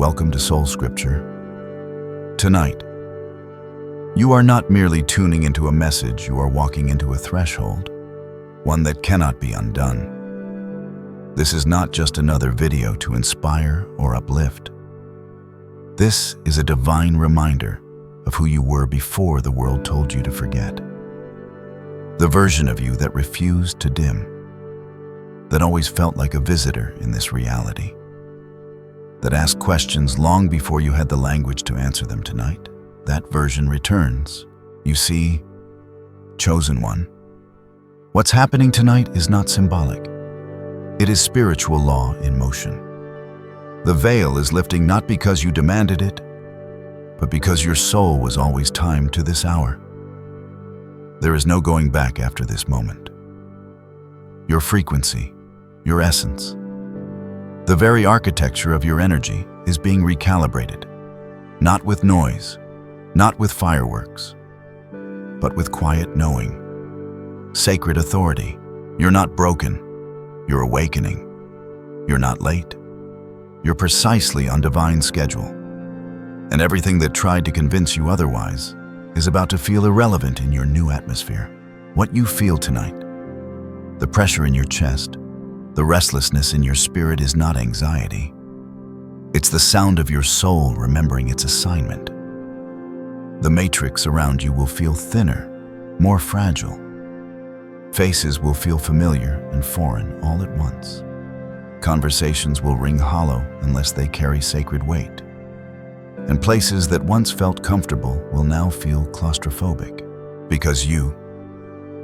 Welcome to SoulScripture. Tonight, you are not merely tuning into a message, you are walking into a threshold, one that cannot be undone. This is not just another video to inspire or uplift. This is a divine reminder of who you were before the world told you to forget. The version of you that refused to dim, that always felt like a visitor in this reality, that asked questions long before you had the language to answer them. Tonight, that version returns. You see, chosen one. What's happening tonight is not symbolic. It is spiritual law in motion. The veil is lifting not because you demanded it, but because your soul was always timed to this hour. There is no going back after this moment. Your frequency, your essence, the very architecture of your energy is being recalibrated, not with noise, not with fireworks, but with quiet knowing, sacred authority. You're not broken, you're awakening. You're not late, you're precisely on divine schedule. And everything that tried to convince you otherwise is about to feel irrelevant in your new atmosphere. What you feel tonight, the pressure in your chest, the restlessness in your spirit is not anxiety. It's the sound of your soul remembering its assignment. The matrix around you will feel thinner, more fragile. Faces will feel familiar and foreign all at once. Conversations will ring hollow unless they carry sacred weight. And places that once felt comfortable will now feel claustrophobic. Because you,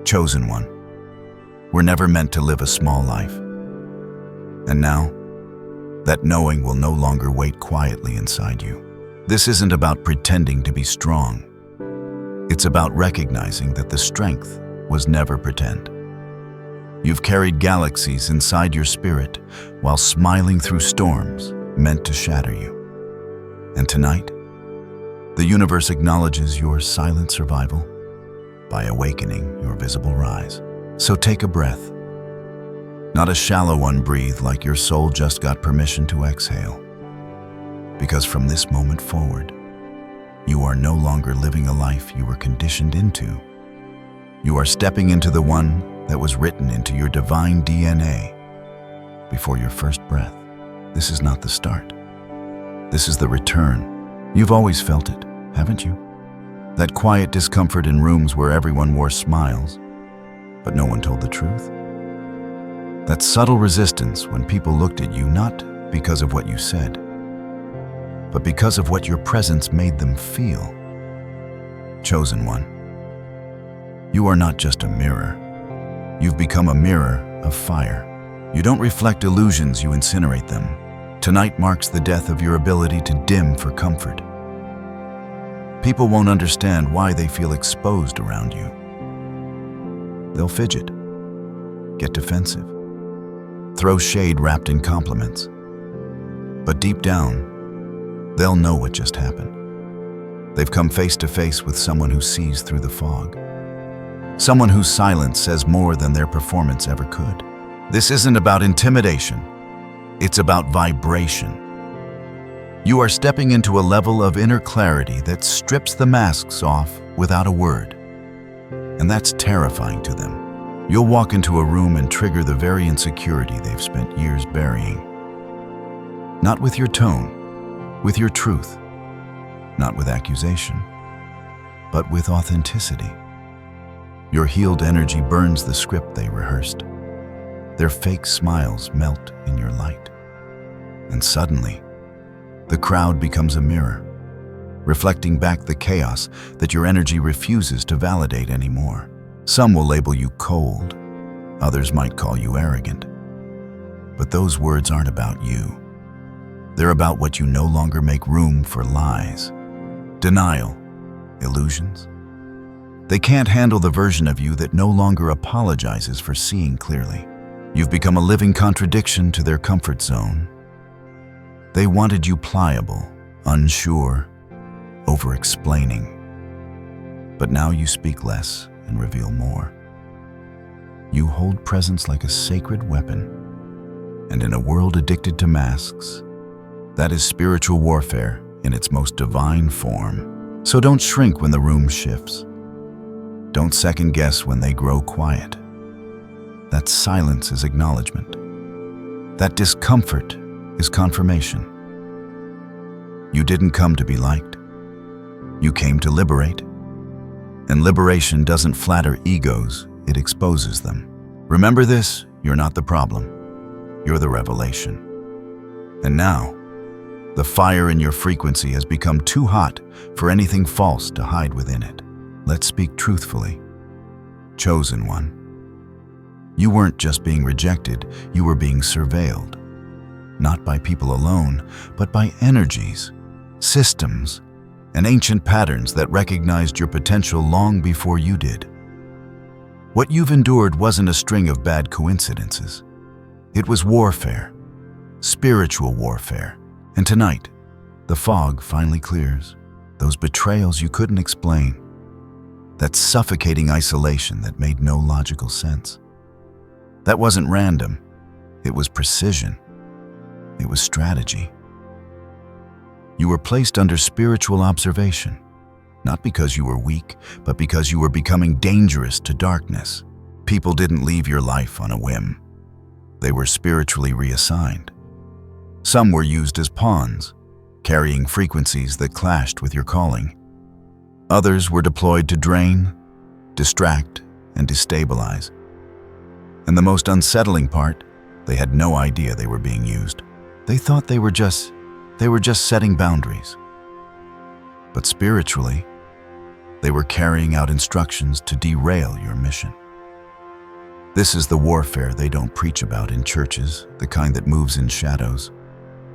chosen one, were never meant to live a small life. And now, that knowing will no longer wait quietly inside you. This isn't about pretending to be strong. It's about recognizing that the strength was never pretend. You've carried galaxies inside your spirit while smiling through storms meant to shatter you. And tonight, the universe acknowledges your silent survival by awakening your visible rise. So take a breath. Not a shallow one. Breathe like your soul just got permission to exhale. Because from this moment forward, you are no longer living a life you were conditioned into. You are stepping into the one that was written into your divine DNA before your first breath. This is not the start. This is the return. You've always felt it, haven't you? That quiet discomfort in rooms where everyone wore smiles, but no one told the truth. That subtle resistance when people looked at you not because of what you said, but because of what your presence made them feel. Chosen one, you are not just a mirror. You've become a mirror of fire. You don't reflect illusions, you incinerate them. Tonight marks the death of your ability to dim for comfort. People won't understand why they feel exposed around you. They'll fidget, get defensive, throw shade wrapped in compliments. But deep down, they'll know what just happened. They've come face to face with someone who sees through the fog. Someone whose silence says more than their performance ever could. This isn't about intimidation. It's about vibration. You are stepping into a level of inner clarity that strips the masks off without a word. And that's terrifying to them. You'll walk into a room and trigger the very insecurity they've spent years burying. Not with your tone, with your truth. Not with accusation, but with authenticity. Your healed energy burns the script they rehearsed. Their fake smiles melt in your light. And suddenly, the crowd becomes a mirror, reflecting back the chaos that your energy refuses to validate anymore. Some will label you cold, others might call you arrogant. But those words aren't about you. They're about what you no longer make room for: lies, denial, illusions. They can't handle the version of you that no longer apologizes for seeing clearly. You've become a living contradiction to their comfort zone. They wanted you pliable, unsure, over-explaining. But now you speak less and reveal more. You hold presence like a sacred weapon. And in a world addicted to masks, That is spiritual warfare in its most divine form. So don't shrink when the room shifts. Don't second guess when they grow quiet. That silence is acknowledgement. That discomfort is confirmation. You didn't come to be liked. You came to liberate. And liberation doesn't flatter egos, it exposes them. Remember this, you're not the problem. You're the revelation. And now, the fire in your frequency has become too hot for anything false to hide within it. Let's speak truthfully. Chosen one. You weren't just being rejected, you were being surveilled. Not by people alone, but by energies, systems, and ancient patterns that recognized your potential long before you did. What you've endured wasn't a string of bad coincidences. It was warfare, spiritual warfare. And tonight, the fog finally clears. Those betrayals you couldn't explain. That suffocating isolation that made no logical sense. That wasn't random. It was precision. It was strategy. You were placed under spiritual observation, not because you were weak, but because you were becoming dangerous to darkness. People didn't leave your life on a whim. They were spiritually reassigned. Some were used as pawns, carrying frequencies that clashed with your calling. Others were deployed to drain, distract, and destabilize. And the most unsettling part, they had no idea they were being used. They thought they were just setting boundaries. But spiritually, they were carrying out instructions to derail your mission. This is the warfare they don't preach about in churches, the kind that moves in shadows,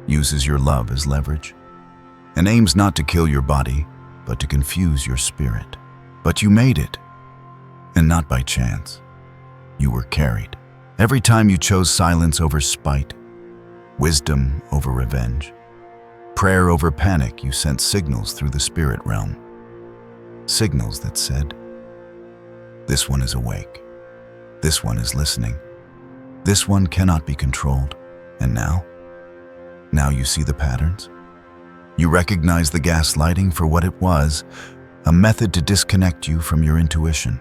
uses your love as leverage, and aims not to kill your body, but to confuse your spirit. But you made it, and not by chance. You were carried. Every time you chose silence over spite, wisdom over revenge, prayer over panic, you sent signals through the spirit realm. Signals that said, this one is awake. This one is listening. This one cannot be controlled. And now you see the patterns. You recognize the gaslighting for what it was, a method to disconnect you from your intuition.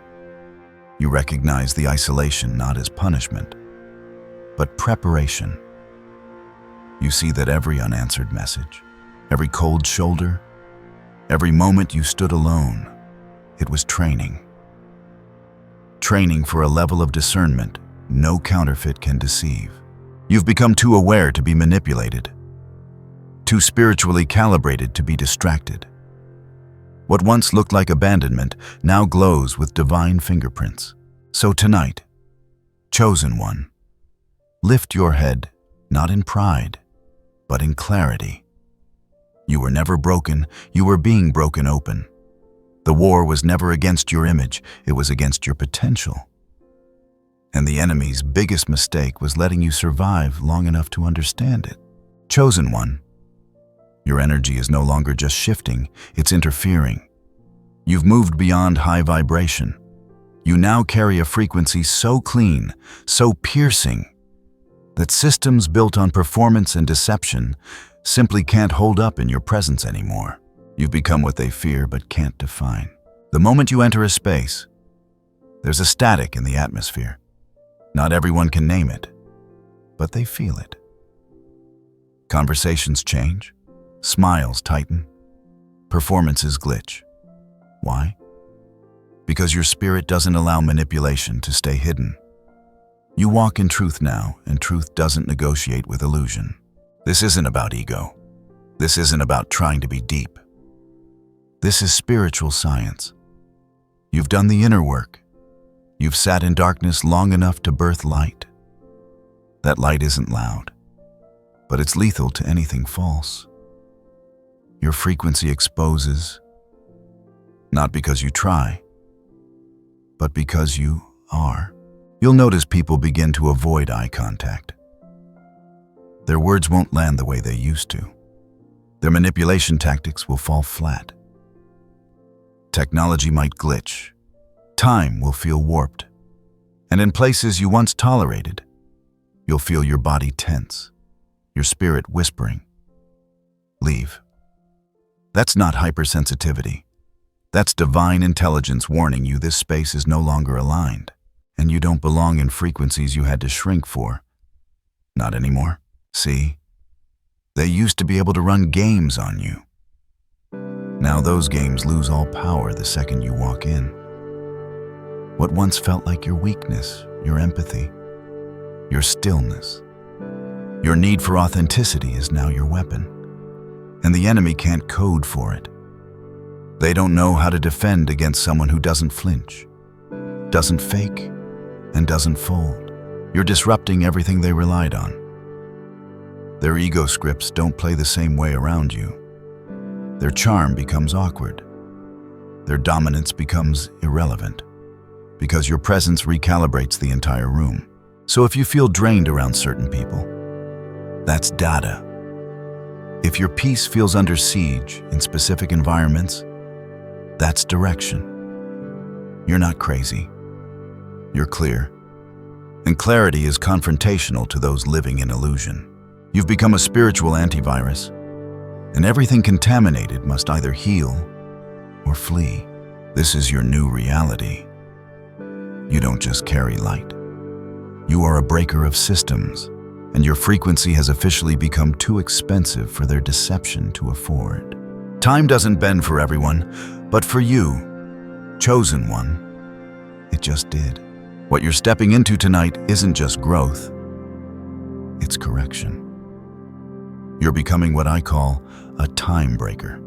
You recognize the isolation not as punishment, but preparation. You see that every unanswered message, every cold shoulder, every moment you stood alone, it was training. Training for a level of discernment no counterfeit can deceive. You've become too aware to be manipulated, too spiritually calibrated to be distracted. What once looked like abandonment now glows with divine fingerprints. So tonight, chosen one, lift your head, not in pride, but in clarity. You were never broken, you were being broken open. The war was never against your image, it was against your potential. And the enemy's biggest mistake was letting you survive long enough to understand it. Chosen one, your energy is no longer just shifting, it's interfering. You've moved beyond high vibration. You now carry a frequency so clean, so piercing, that systems built on performance and deception simply can't hold up in your presence anymore. You've become what they fear but can't define. The moment you enter a space, there's a static in the atmosphere. Not everyone can name it, but they feel it. Conversations change, smiles tighten, performances glitch. Why? Because your spirit doesn't allow manipulation to stay hidden. You walk in truth now, and truth doesn't negotiate with illusion. This isn't about ego. This isn't about trying to be deep. This is spiritual science. You've done the inner work. You've sat in darkness long enough to birth light. That light isn't loud, but it's lethal to anything false. Your frequency exposes, not because you try, but because you are. You'll notice people begin to avoid eye contact. Their words won't land the way they used to. Their manipulation tactics will fall flat. Technology might glitch. Time will feel warped. And in places you once tolerated, you'll feel your body tense, your spirit whispering, Leave. That's not hypersensitivity. That's divine intelligence warning you this space is no longer aligned, and you don't belong in frequencies you had to shrink for. Not anymore. See? They used to be able to run games on you. Now those games lose all power the second you walk in. What once felt like your weakness, your empathy, your stillness, your need for authenticity is now your weapon. And the enemy can't code for it. They don't know how to defend against someone who doesn't flinch, doesn't fake, and doesn't fold. You're disrupting everything they relied on. Their ego scripts don't play the same way around you. Their charm becomes awkward. Their dominance becomes irrelevant, because your presence recalibrates the entire room. So if you feel drained around certain people, that's data. If your peace feels under siege in specific environments, that's direction. You're not crazy. You're clear. And clarity is confrontational to those living in illusion. You've become a spiritual antivirus, and everything contaminated must either heal or flee. This is your new reality. You don't just carry light. You are a breaker of systems, and your frequency has officially become too expensive for their deception to afford. Time doesn't bend for everyone, but for you, chosen one, it just did. What you're stepping into tonight isn't just growth, it's correction. You're becoming what I call a time breaker,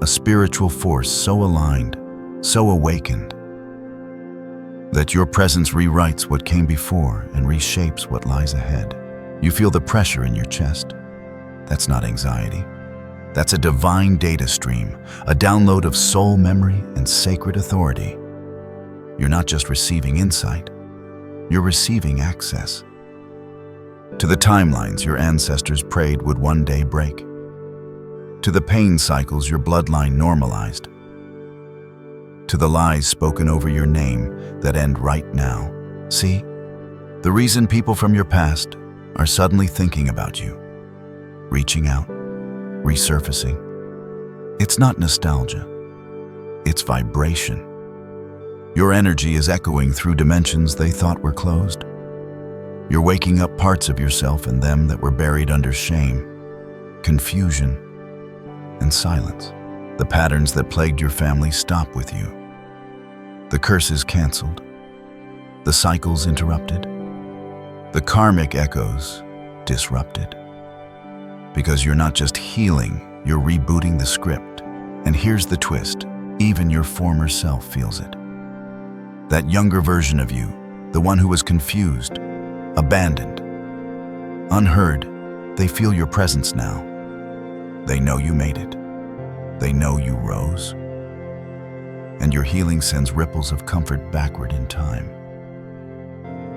a spiritual force so aligned, so awakened, that your presence rewrites what came before and reshapes what lies ahead. You feel the pressure in your chest. That's not anxiety. That's a divine data stream, a download of soul memory and sacred authority. You're not just receiving insight, you're receiving access to the timelines your ancestors prayed would one day break, to the pain cycles your bloodline normalized, to the lies spoken over your name that end right now. See, the reason people from your past are suddenly thinking about you, reaching out, resurfacing. It's not nostalgia, it's vibration. Your energy is echoing through dimensions they thought were closed. You're waking up parts of yourself and them that were buried under shame, confusion, and silence. The patterns that plagued your family stop with you. The curses canceled. The cycles interrupted. The karmic echoes disrupted. Because you're not just healing, you're rebooting the script. And here's the twist, even your former self feels it. That younger version of you, the one who was confused, abandoned, unheard, they feel your presence now. They know you made it. They know you rose. And your healing sends ripples of comfort backward in time.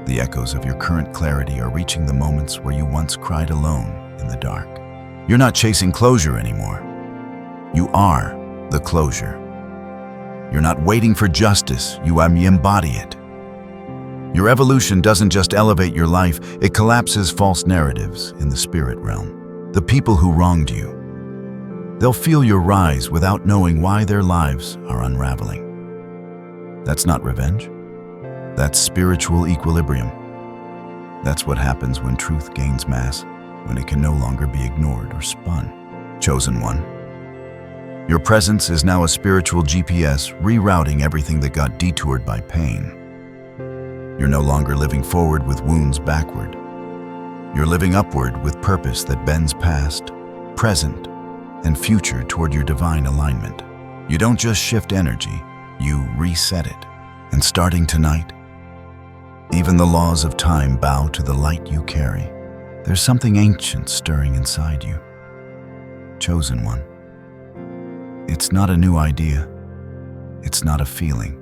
The echoes of your current clarity are reaching the moments where you once cried alone in the dark. You're not chasing closure anymore. You are the closure. You're not waiting for justice, you embody it. Your evolution doesn't just elevate your life, it collapses false narratives in the spirit realm. The people who wronged you, they'll feel your rise without knowing why their lives are unraveling. That's not revenge. That's spiritual equilibrium. That's what happens when truth gains mass, when it can no longer be ignored or spun. Chosen one. Your presence is now a spiritual GPS rerouting everything that got detoured by pain. You're no longer living forward with wounds backward. You're living upward with purpose that bends past, present, and future toward your divine alignment. You don't just shift energy, you reset it. And starting tonight, even the laws of time bow to the light you carry. There's something ancient stirring inside you. Chosen one. It's not a new idea. It's not a feeling.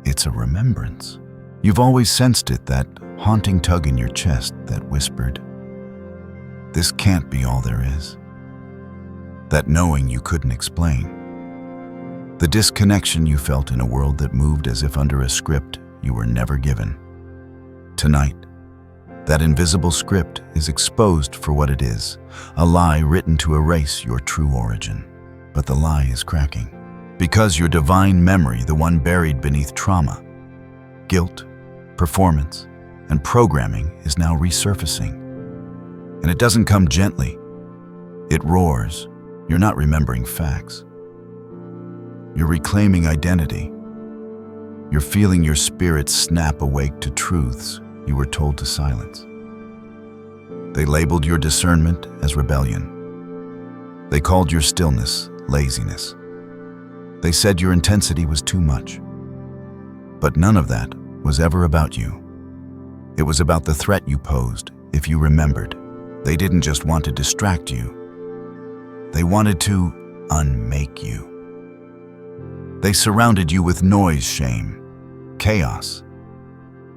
It's a remembrance. You've always sensed it, that haunting tug in your chest that whispered, "This can't be all there is." That knowing you couldn't explain. The disconnection you felt in a world that moved as if under a script you were never given. Tonight, That invisible script is exposed for what it is, a lie written to erase your true origin. But the lie is cracking. Because your divine memory, the one buried beneath trauma, guilt, performance, and programming, is now resurfacing. And it doesn't come gently. It roars. You're not remembering facts. You're reclaiming identity. You're feeling your spirit snap awake to truths you were told to silence. They labeled your discernment as rebellion. They called your stillness laziness. They said your intensity was too much. But none of that was ever about you. It was about the threat you posed, if you remembered. They didn't just want to distract you. They wanted to unmake you. They surrounded you with noise, shame, chaos,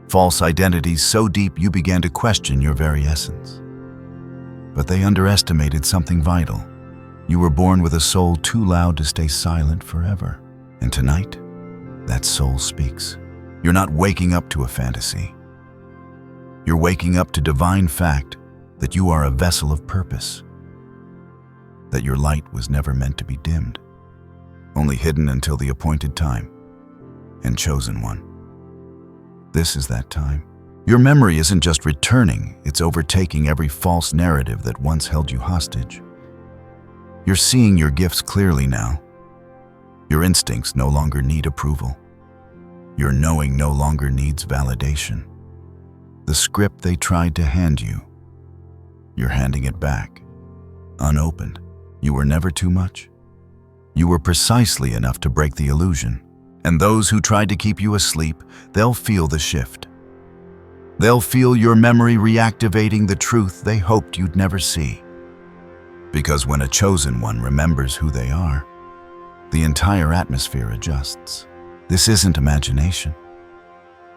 false identities so deep you began to question your very essence. But they underestimated something vital. You were born with a soul too loud to stay silent forever. And tonight, that soul speaks. You're not waking up to a fantasy. You're waking up to divine fact that you are a vessel of purpose, that your light was never meant to be dimmed, only hidden until the appointed time and chosen one. This is that time. Your memory isn't just returning, it's overtaking every false narrative that once held you hostage. You're seeing your gifts clearly now. Your instincts no longer need approval. Your knowing no longer needs validation. The script they tried to hand you, you're handing it back, unopened. You were never too much. You were precisely enough to break the illusion. And those who tried to keep you asleep, they'll feel the shift. They'll feel your memory reactivating the truth they hoped you'd never see. Because when a chosen one remembers who they are, the entire atmosphere adjusts. This isn't imagination.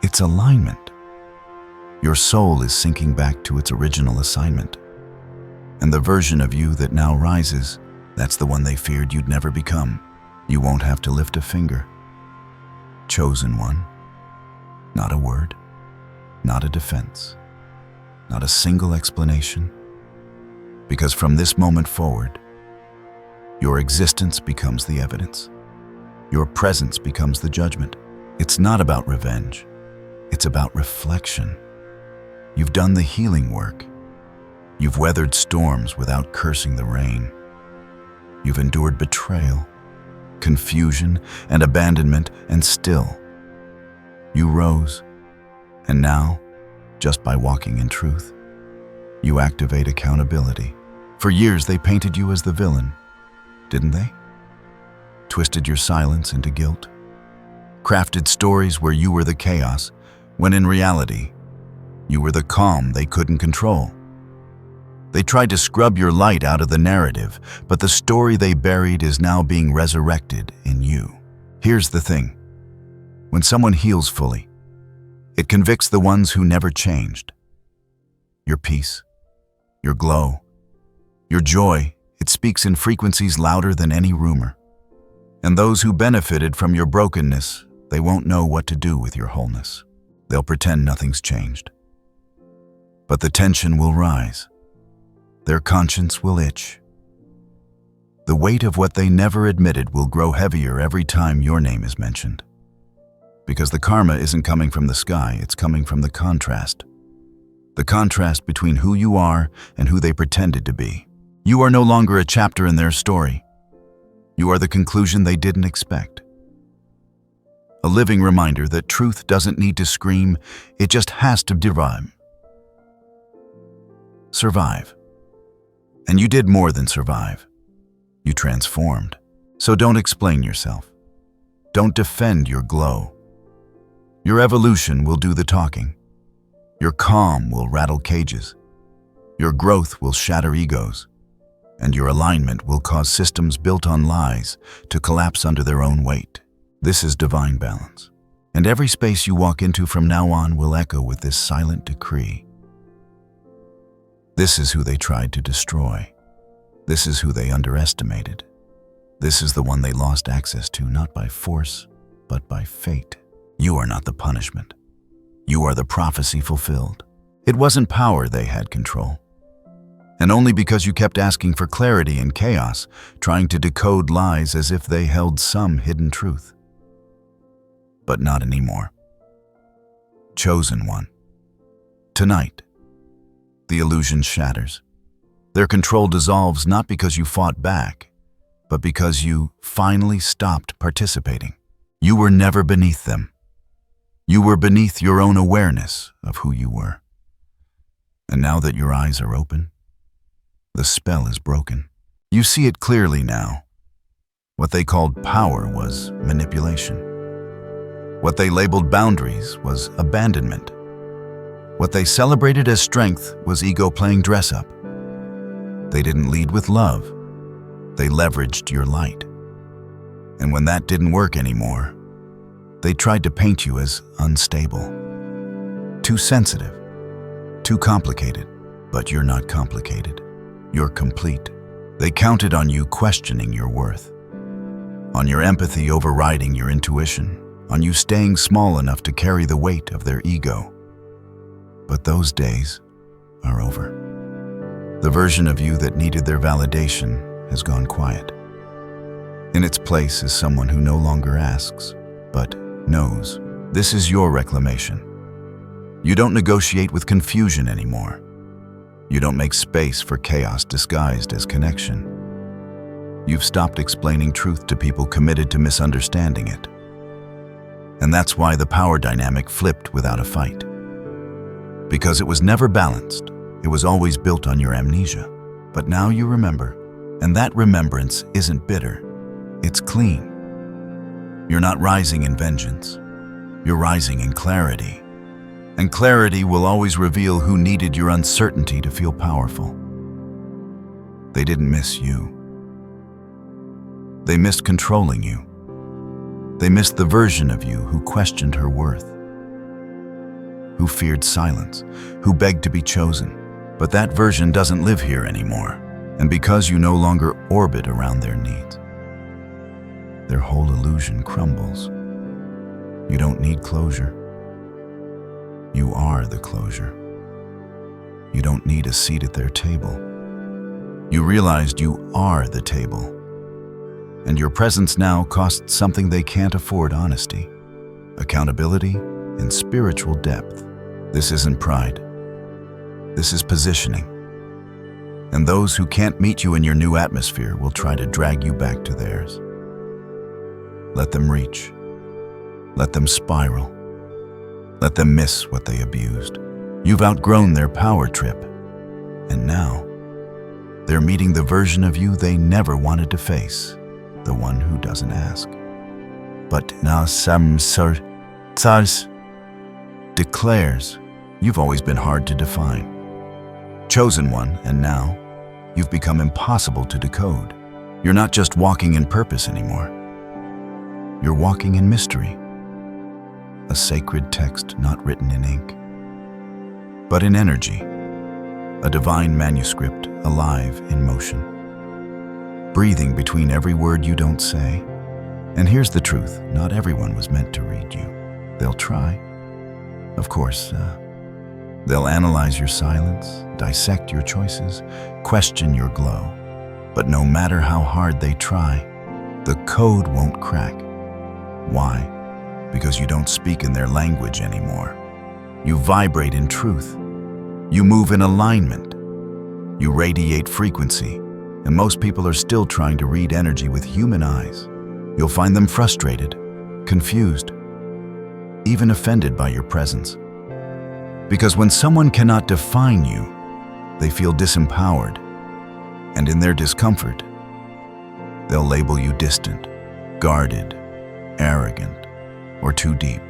It's alignment. Your soul is sinking back to its original assignment. And the version of you that now rises, that's the one they feared you'd never become. You won't have to lift a finger. Chosen one. Not a word. Not a defense. Not a single explanation. Because from this moment forward, your existence becomes the evidence. Your presence becomes the judgment. It's not about revenge. It's about reflection. You've done the healing work. You've weathered storms without cursing the rain. You've endured betrayal, confusion, and abandonment, and still, you rose. And now, just by walking in truth, you activate accountability. For years, they painted you as the villain, didn't they? Twisted your silence into guilt. Crafted stories where you were the chaos, when in reality, you were the calm they couldn't control. They tried to scrub your light out of the narrative, but the story they buried is now being resurrected in you. Here's the thing. When someone heals fully, it convicts the ones who never changed. Your peace, your glow, your joy, it speaks in frequencies louder than any rumor. And those who benefited from your brokenness, they won't know what to do with your wholeness. They'll pretend nothing's changed. But the tension will rise. Their conscience will itch. The weight of what they never admitted will grow heavier every time your name is mentioned. Because the karma isn't coming from the sky, it's coming from the contrast. The contrast between who you are and who they pretended to be. You are no longer a chapter in their story. You are the conclusion they didn't expect. A living reminder that truth doesn't need to scream, it just has to survive. And you did more than survive. You transformed. So don't explain yourself. Don't defend your glow. Your evolution will do the talking. Your calm will rattle cages. Your growth will shatter egos. And your alignment will cause systems built on lies to collapse under their own weight. This is divine balance. And every space you walk into from now on will echo with this silent decree. This is who they tried to destroy. This is who they underestimated. This is the one they lost access to, not by force, but by fate. You are not the punishment. You are the prophecy fulfilled. It wasn't power they had control. And only because you kept asking for clarity in chaos, trying to decode lies as if they held some hidden truth. But not anymore. Chosen one. Tonight, the illusion shatters. Their control dissolves not because you fought back, but because you finally stopped participating. You were never beneath them. You were beneath your own awareness of who you were. And now that your eyes are open, the spell is broken. You see it clearly now. What they called power was manipulation. What they labeled boundaries was abandonment. What they celebrated as strength was ego playing dress-up. They didn't lead with love. They leveraged your light. And when that didn't work anymore, they tried to paint you as unstable, too sensitive, too complicated. But you're not complicated. You're complete. They counted on you questioning your worth, on your empathy overriding your intuition, on you staying small enough to carry the weight of their ego. But those days are over. The version of you that needed their validation has gone quiet. In its place is someone who no longer asks, but knows. This is your reclamation. You don't negotiate with confusion anymore. You don't make space for chaos disguised as connection. You've stopped explaining truth to people committed to misunderstanding it. And that's why the power dynamic flipped without a fight. Because it was never balanced. It was always built on your amnesia. But now you remember, and that remembrance isn't bitter. It's clean. You're not rising in vengeance. You're rising in clarity. And clarity will always reveal who needed your uncertainty to feel powerful. They didn't miss you. They missed controlling you. They missed the version of you who questioned her worth, who feared silence, who begged to be chosen. But that version doesn't live here anymore. And because you no longer orbit around their needs, their whole illusion crumbles. You don't need closure. You are the closure. You don't need a seat at their table. You realized you are the table. And your presence now costs something they can't afford: honesty, accountability, and spiritual depth. This isn't pride. This is positioning. And those who can't meet you in your new atmosphere will try to drag you back to theirs. Let them reach. Let them spiral. Let them miss what they abused. You've outgrown their power trip. And now, they're meeting the version of you they never wanted to face, the one who doesn't ask. But now Tsars declares, you've always been hard to define. Chosen one, and now, you've become impossible to decode. You're not just walking in purpose anymore. You're walking in mystery. A sacred text not written in ink, but in energy. A divine manuscript alive in motion, breathing between every word you don't say. And here's the truth: not everyone was meant to read you. They'll try. Of course, they'll analyze your silence, dissect your choices, question your glow. But no matter how hard they try, the code won't crack. Why? Because you don't speak in their language anymore. You vibrate in truth. You move in alignment. You radiate frequency. And most people are still trying to read energy with human eyes. You'll find them frustrated, confused, even offended by your presence. Because when someone cannot define you, they feel disempowered. And in their discomfort, they'll label you distant, guarded, arrogant, or too deep.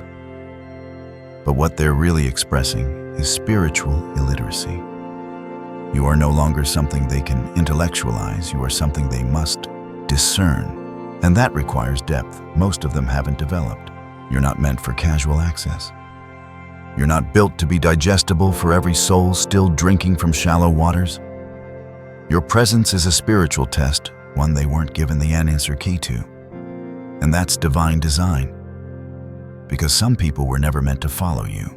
But what they're really expressing is spiritual illiteracy. You are no longer something they can intellectualize. You are something they must discern. And that requires depth most of them haven't developed. You're not meant for casual access. You're not built to be digestible for every soul still drinking from shallow waters. Your presence is a spiritual test, one they weren't given the unanswer key to. And that's divine design. Because some people were never meant to follow you.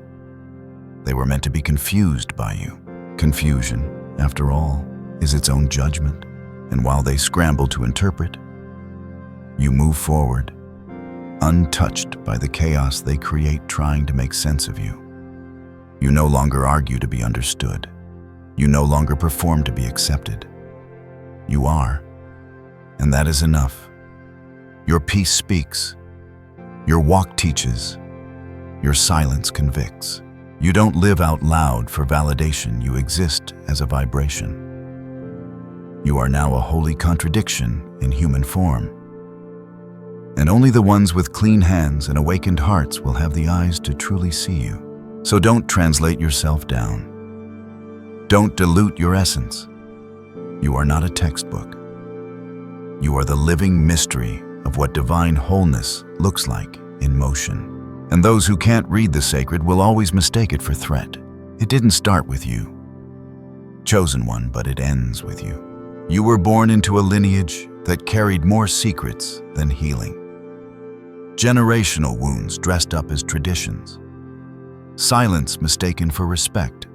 They were meant to be confused by you. Confusion, after all, is its own judgment. And while they scramble to interpret, you move forward, untouched by the chaos they create trying to make sense of you. You no longer argue to be understood. You no longer perform to be accepted. You are, and that is enough. Your peace speaks. Your walk teaches. Your silence convicts. You don't live out loud for validation. You exist as a vibration. You are now a holy contradiction in human form. And only the ones with clean hands and awakened hearts will have the eyes to truly see you. So don't translate yourself down. Don't dilute your essence. You are not a textbook. You are the living mystery of what divine wholeness looks like in motion. And those who can't read the sacred will always mistake it for threat. It didn't start with you, chosen one, but it ends with you. You were born into a lineage that carried more secrets than healing. Generational wounds dressed up as traditions. Silence mistaken for respect.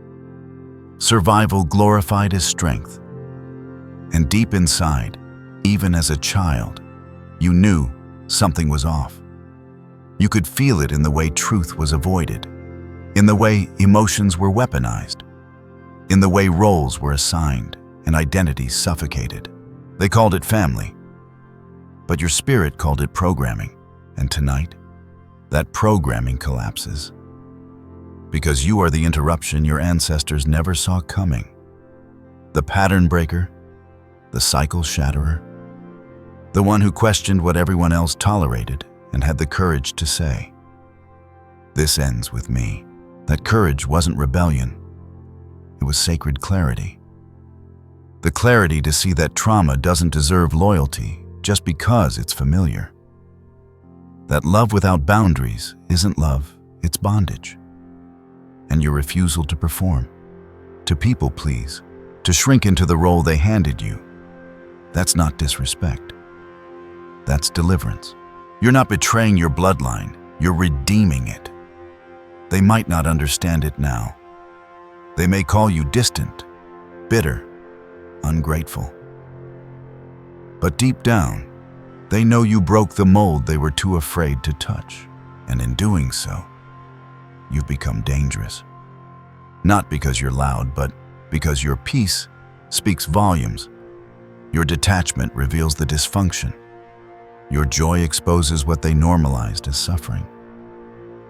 Survival glorified as strength. And deep inside, even as a child, you knew something was off. You could feel it in the way truth was avoided, in the way emotions were weaponized, in the way roles were assigned and identities suffocated. They called it family, but your spirit called it programming. And tonight, that programming collapses. Because you are the interruption your ancestors never saw coming. The pattern breaker, the cycle shatterer, the one who questioned what everyone else tolerated and had the courage to say, "This ends with me." That courage wasn't rebellion. It was sacred clarity. The clarity to see that trauma doesn't deserve loyalty just because it's familiar. That love without boundaries isn't love, it's bondage. And your refusal to perform, to people please, to shrink into the role they handed you, that's not disrespect. That's deliverance. You're not betraying your bloodline, you're redeeming it. They might not understand it now. They may call you distant, bitter, ungrateful. But deep down, they know you broke the mold they were too afraid to touch. And in doing so, you've become dangerous. Not because you're loud, but because your peace speaks volumes. Your detachment reveals the dysfunction. Your joy exposes what they normalized as suffering.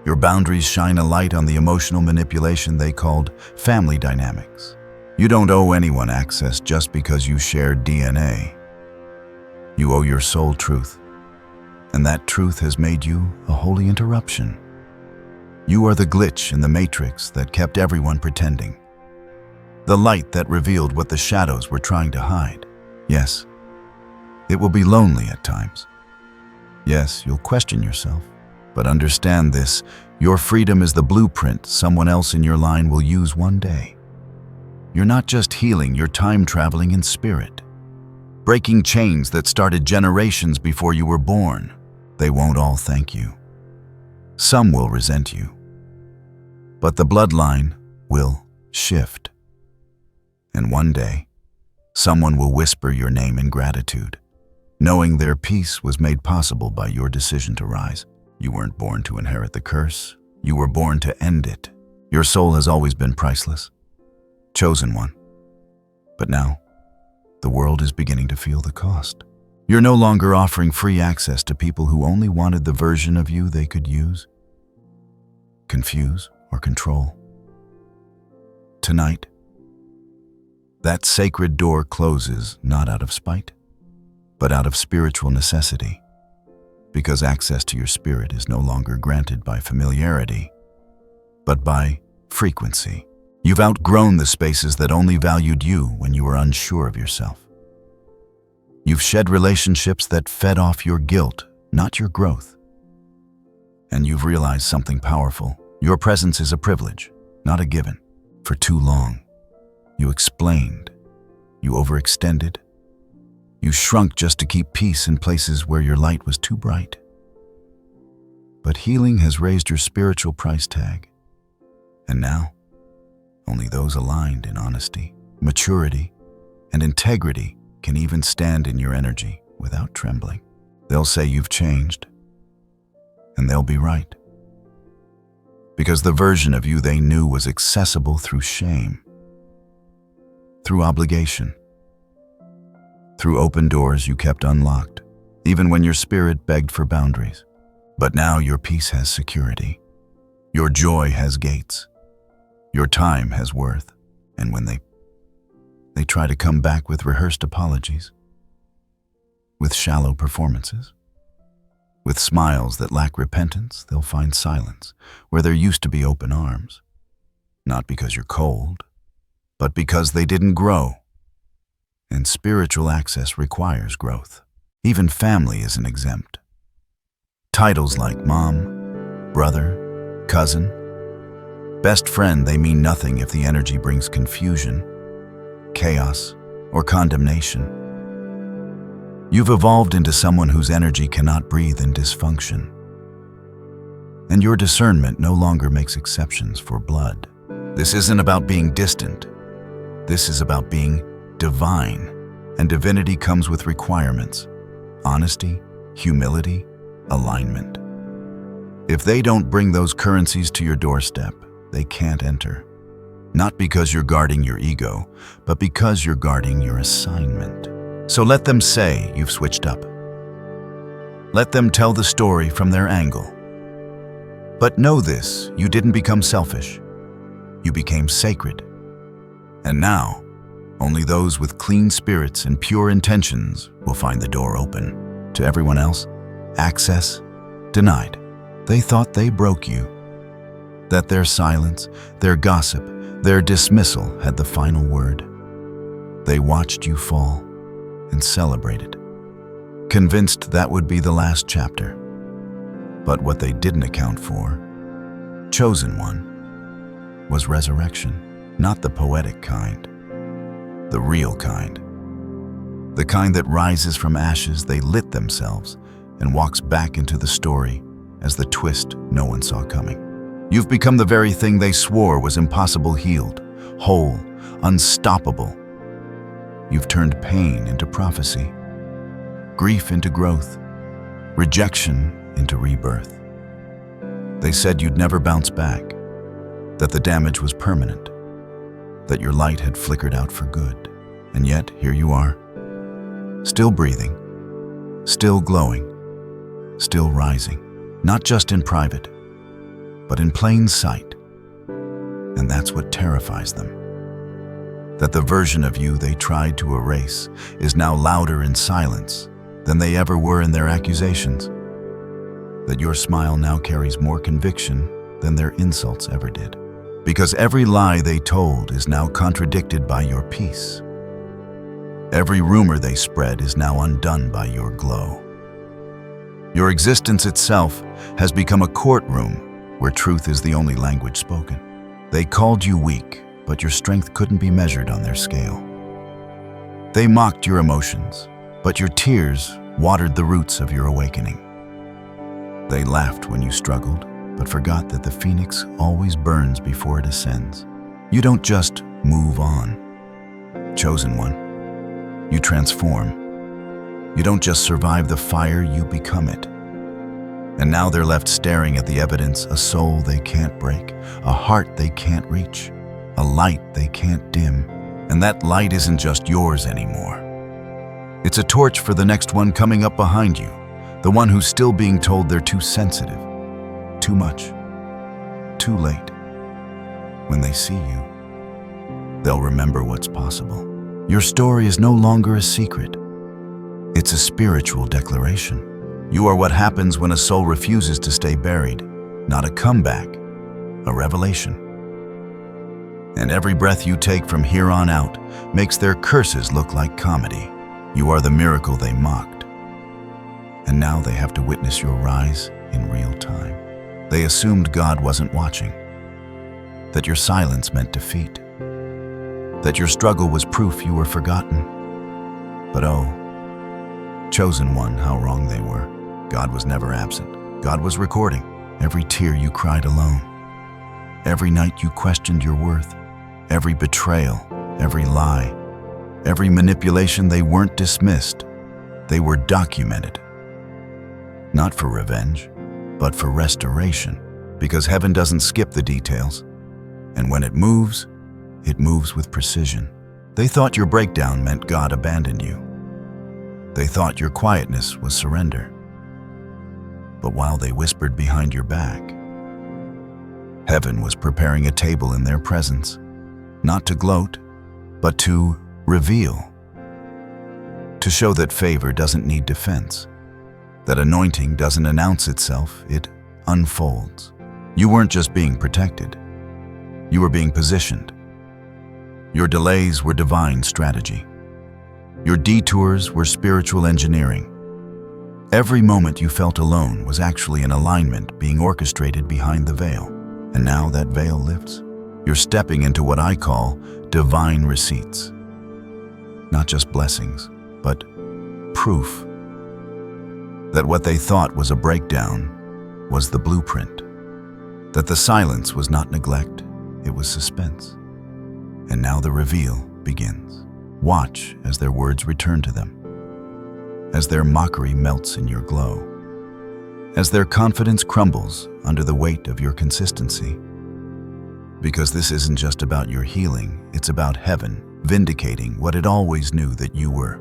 Your boundaries shine a light on the emotional manipulation they called family dynamics. You don't owe anyone access just because you shared DNA. You owe your soul truth, and that truth has made you a holy interruption. You are the glitch in the matrix that kept everyone pretending. The light that revealed what the shadows were trying to hide. Yes, it will be lonely at times. Yes, you'll question yourself. But understand this, your freedom is the blueprint someone else in your line will use one day. You're not just healing, you're time traveling in spirit. Breaking chains that started generations before you were born. They won't all thank you. Some will resent you. But the bloodline will shift. And one day, someone will whisper your name in gratitude, knowing their peace was made possible by your decision to rise. You weren't born to inherit the curse. You were born to end it. Your soul has always been priceless. Chosen one. But now, the world is beginning to feel the cost. You're no longer offering free access to people who only wanted the version of you they could use, confuse, or control. Tonight, that sacred door closes not out of spite, but out of spiritual necessity, because access to your spirit is no longer granted by familiarity, but by frequency. You've outgrown the spaces that only valued you when you were unsure of yourself. You've shed relationships that fed off your guilt, not your growth. And you've realized something powerful. Your presence is a privilege, not a given. For too long, you explained, you overextended, you shrunk just to keep peace in places where your light was too bright. But healing has raised your spiritual price tag. And now, Only those aligned in honesty, maturity, and integrity can even stand in your energy without trembling. They'll say you've changed, and they'll be right. Because the version of you they knew was accessible through shame, through obligation, through open doors you kept unlocked, even when your spirit begged for boundaries. But now your peace has security. Your joy has gates. Your time has worth. And when they try to come back with rehearsed apologies, with shallow performances, with smiles that lack repentance, they'll find silence where there used to be open arms. Not because you're cold, but because they didn't grow. And spiritual access requires growth. Even family isn't exempt. Titles like mom, brother, cousin, best friend, they mean nothing if the energy brings confusion, chaos, or condemnation. You've evolved into someone whose energy cannot breathe in dysfunction. And your discernment no longer makes exceptions for blood. This isn't about being distant. This is about being divine. And divinity comes with requirements: honesty, humility, alignment. If they don't bring those currencies to your doorstep, they can't enter. Not because you're guarding your ego, but because you're guarding your assignment. So let them say you've switched up. Let them tell the story from their angle. But know this, you didn't become selfish. You became sacred. And now, only those with clean spirits and pure intentions will find the door open. To everyone else, access denied. They thought they broke you, that their silence, their gossip, their dismissal had the final word. They watched you fall and celebrated, convinced that would be the last chapter. But what they didn't account for, chosen one, was resurrection, not the poetic kind, the real kind. The kind that rises from ashes they lit themselves and walks back into the story as the twist no one saw coming. You've become the very thing they swore was impossible, healed, whole, unstoppable. You've turned pain into prophecy, grief into growth, rejection into rebirth. They said you'd never bounce back, that the damage was permanent, that your light had flickered out for good. And yet, here you are, still breathing, still glowing, still rising, not just in private, but in plain sight. And that's what terrifies them. That the version of you they tried to erase is now louder in silence than they ever were in their accusations. That your smile now carries more conviction than their insults ever did. Because every lie they told is now contradicted by your peace. Every rumor they spread is now undone by your glow. Your existence itself has become a courtroom where truth is the only language spoken. They called you weak, but your strength couldn't be measured on their scale. They mocked your emotions, but your tears watered the roots of your awakening. They laughed when you struggled, but forgot that the phoenix always burns before it ascends. You don't just move on, chosen one. You transform. You don't just survive the fire, you become it. And now they're left staring at the evidence, a soul they can't break, a heart they can't reach, a light they can't dim. And that light isn't just yours anymore. It's a torch for the next one coming up behind you, the one who's still being told they're too sensitive, too much, too late. When they see you, they'll remember what's possible. Your story is no longer a secret. It's a spiritual declaration. You are what happens when a soul refuses to stay buried, not a comeback, a revelation. And every breath you take from here on out makes their curses look like comedy. You are the miracle they mocked. And now they have to witness your rise in real time. They assumed God wasn't watching, that your silence meant defeat, that your struggle was proof you were forgotten. But oh, chosen one, how wrong they were. God was never absent. God was recording every tear you cried alone, every night you questioned your worth, every betrayal, every lie, every manipulation, they weren't dismissed. They were documented. Not for revenge, but for restoration, because heaven doesn't skip the details. And when it moves with precision. They thought your breakdown meant God abandoned you. They thought your quietness was surrender. But while they whispered behind your back, heaven was preparing a table in their presence, not to gloat, but to reveal. To show that favor doesn't need defense, that anointing doesn't announce itself, it unfolds. You weren't just being protected, you were being positioned. Your delays were divine strategy. Your detours were spiritual engineering. Every moment you felt alone was actually an alignment being orchestrated behind the veil. And now that veil lifts. You're stepping into what I call divine receipts. Not just blessings, but proof that what they thought was a breakdown was the blueprint. That the silence was not neglect, it was suspense. And now the reveal begins. Watch as their words return to them, as their mockery melts in your glow, as their confidence crumbles under the weight of your consistency. Because this isn't just about your healing, it's about heaven vindicating what it always knew that you were.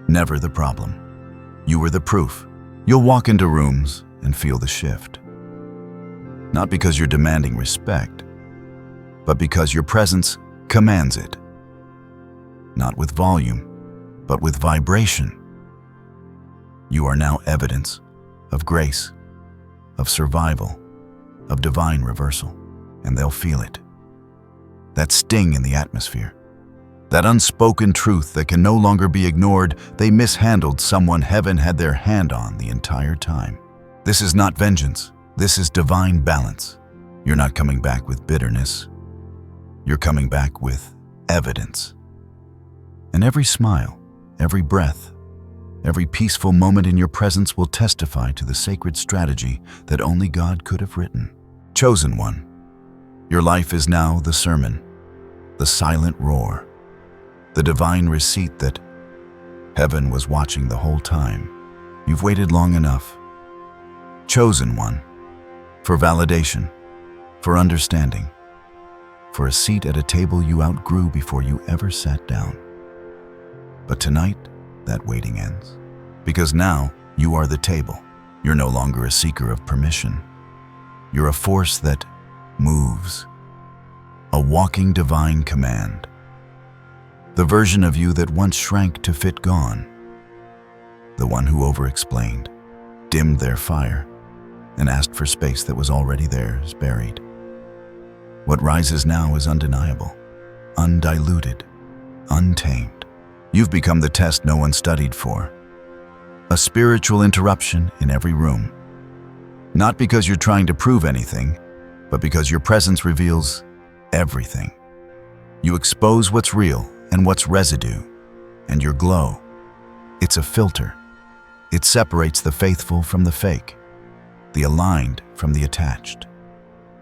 Never the problem. You were the proof. You'll walk into rooms and feel the shift. Not because you're demanding respect, but because your presence commands it. Not with volume, but with vibration. You are now evidence of grace, of survival, of divine reversal, and they'll feel it. That sting in the atmosphere, that unspoken truth that can no longer be ignored. They mishandled someone heaven had their hand on the entire time. This is not vengeance, this is divine balance. You're not coming back with bitterness. You're coming back with evidence. And every smile, every breath, every peaceful moment in your presence will testify to the sacred strategy that only God could have written. Chosen one, your life is now the sermon, the silent roar, the divine receipt that heaven was watching the whole time. You've waited long enough. Chosen one, for validation, for understanding, for a seat at a table you outgrew before you ever sat down. But tonight, that waiting ends. Because now, you are the table. You're no longer a seeker of permission. You're a force that moves. A walking divine command. The version of you that once shrank to fit gone. The one who over-explained, dimmed their fire, and asked for space that was already theirs, buried. What rises now is undeniable, undiluted, untamed. You've become the test no one studied for. A spiritual interruption in every room. Not because you're trying to prove anything, but because your presence reveals everything. You expose what's real and what's residue, and your glow. It's a filter. It separates the faithful from the fake, the aligned from the attached,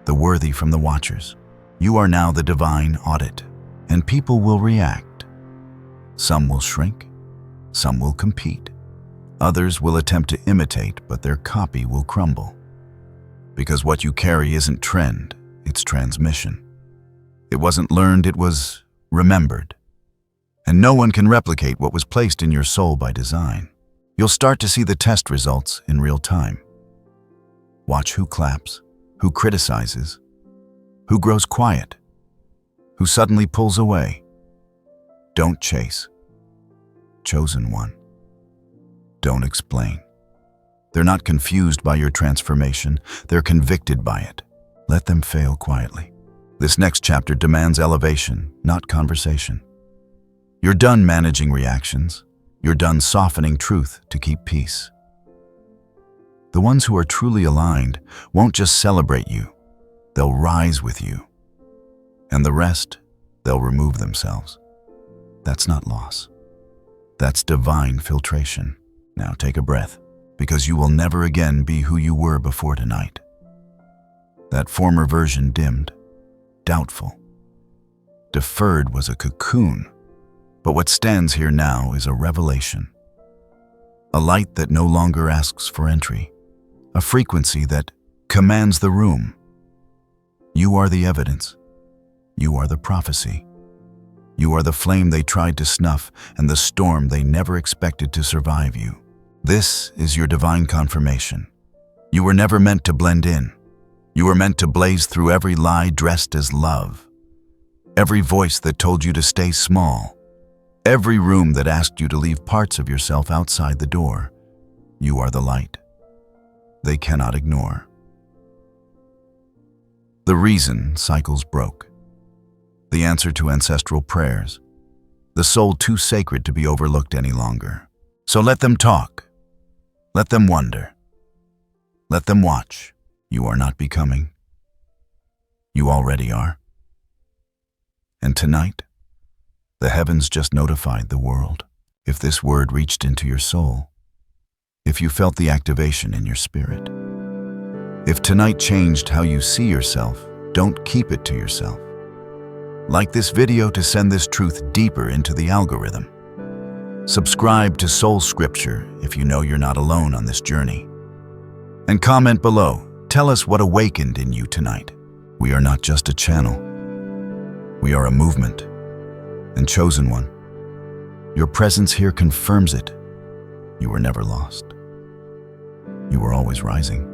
the worthy from the watchers. You are now the divine audit, and people will react. Some will shrink, some will compete. Others will attempt to imitate, but their copy will crumble. Because what you carry isn't trend, it's transmission. It wasn't learned, it was remembered. And no one can replicate what was placed in your soul by design. You'll start to see the test results in real time. Watch who claps, who criticizes, who grows quiet, who suddenly pulls away. Don't chase. Chosen one. Don't explain. They're not confused by your transformation, they're convicted by it. Let them fail quietly. This next chapter demands elevation, not conversation. You're done managing reactions. You're done softening truth to keep peace. The ones who are truly aligned won't just celebrate you, they'll rise with you. And the rest, they'll remove themselves. That's not loss. That's divine filtration. Now take a breath, because you will never again be who you were before tonight. That former version dimmed, doubtful. Deferred was a cocoon, but what stands here now is a revelation. A light that no longer asks for entry, a frequency that commands the room. You are the evidence. You are the prophecy. You are the flame they tried to snuff and the storm they never expected to survive you. This is your divine confirmation. You were never meant to blend in. You were meant to blaze through every lie dressed as love. Every voice that told you to stay small. Every room that asked you to leave parts of yourself outside the door. You are the light they cannot ignore. The reason cycles broke. The answer to ancestral prayers. The soul too sacred to be overlooked any longer. So let them talk. Let them wonder. Let them watch. You are not becoming. You already are. And tonight, the heavens just notified the world. If this word reached into your soul, if you felt the activation in your spirit, if tonight changed how you see yourself, don't keep it to yourself. Like this video to send this truth deeper into the algorithm. Subscribe to SoulScripture if you know you're not alone on this journey. And comment below. Tell us what awakened in you tonight. We are not just a channel. We are a movement, and chosen one. Your presence here confirms it. You were never lost. You were always rising.